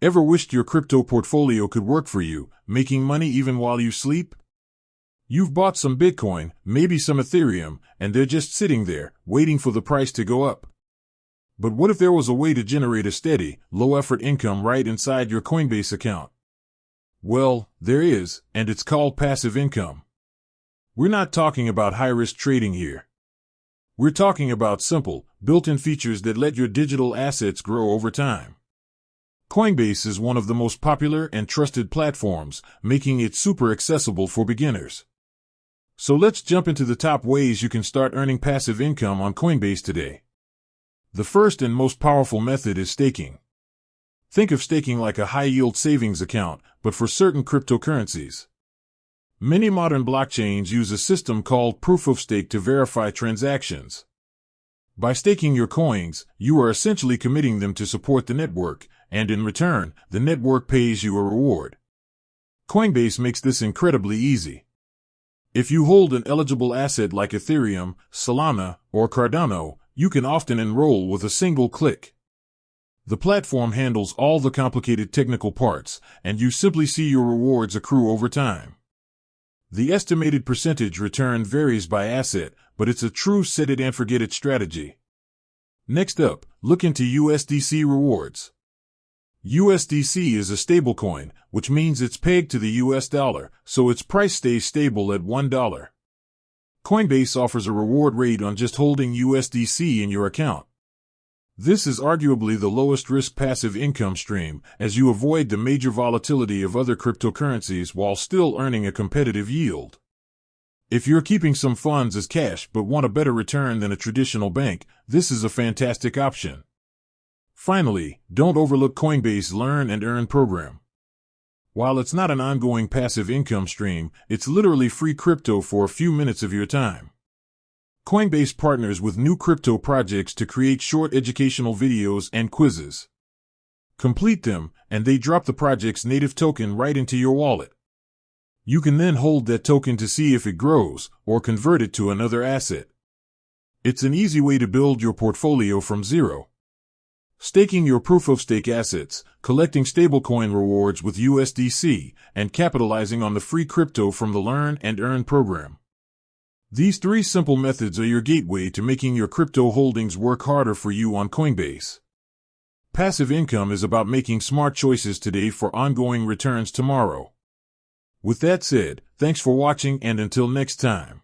Ever wished your crypto portfolio could work for you, making money even while you sleep? You've bought some Bitcoin, maybe some Ethereum, and they're just sitting there, waiting for the price to go up. But what if there was a way to generate a steady, low-effort income right inside your Coinbase account? Well, there is, and it's called passive income. We're not talking about high-risk trading here. We're talking about simple, built-in features that let your digital assets grow over time. Coinbase is one of the most popular and trusted platforms, making it super accessible for beginners. So let's jump into the top ways you can start earning passive income on Coinbase today. The first and most powerful method is staking. Think of staking like a high-yield savings account, but for certain cryptocurrencies. Many modern blockchains use a system called proof of stake to verify transactions. By staking your coins, you are essentially committing them to support the network, and in return, the network pays you a reward. Coinbase makes this incredibly easy. If you hold an eligible asset like Ethereum, Solana, or Cardano, you can often enroll with a single click. The platform handles all the complicated technical parts, and you simply see your rewards accrue over time. The estimated percentage return varies by asset, but it's a true set-it-and-forget-it strategy. Next up, look into USDC rewards. USDC is a stablecoin, which means it's pegged to the US dollar, so its price stays stable at $1. Coinbase offers a reward rate on just holding USDC in your account. This is arguably the lowest risk passive income stream, as you avoid the major volatility of other cryptocurrencies while still earning a competitive yield. If you're keeping some funds as cash but want a better return than a traditional bank, this is a fantastic option. Finally, don't overlook Coinbase Learn and Earn program. While it's not an ongoing passive income stream, it's literally free crypto for a few minutes of your time. Coinbase partners with new crypto projects to create short educational videos and quizzes. Complete them, and they drop the project's native token right into your wallet. You can then hold that token to see if it grows, or convert it to another asset. It's an easy way to build your portfolio from zero. Staking your proof-of-stake assets, collecting stablecoin rewards with USDC, and capitalizing on the free crypto from the Learn and Earn program. These three simple methods are your gateway to making your crypto holdings work harder for you on Coinbase. Passive income is about making smart choices today for ongoing returns tomorrow. With that said, thanks for watching, and until next time.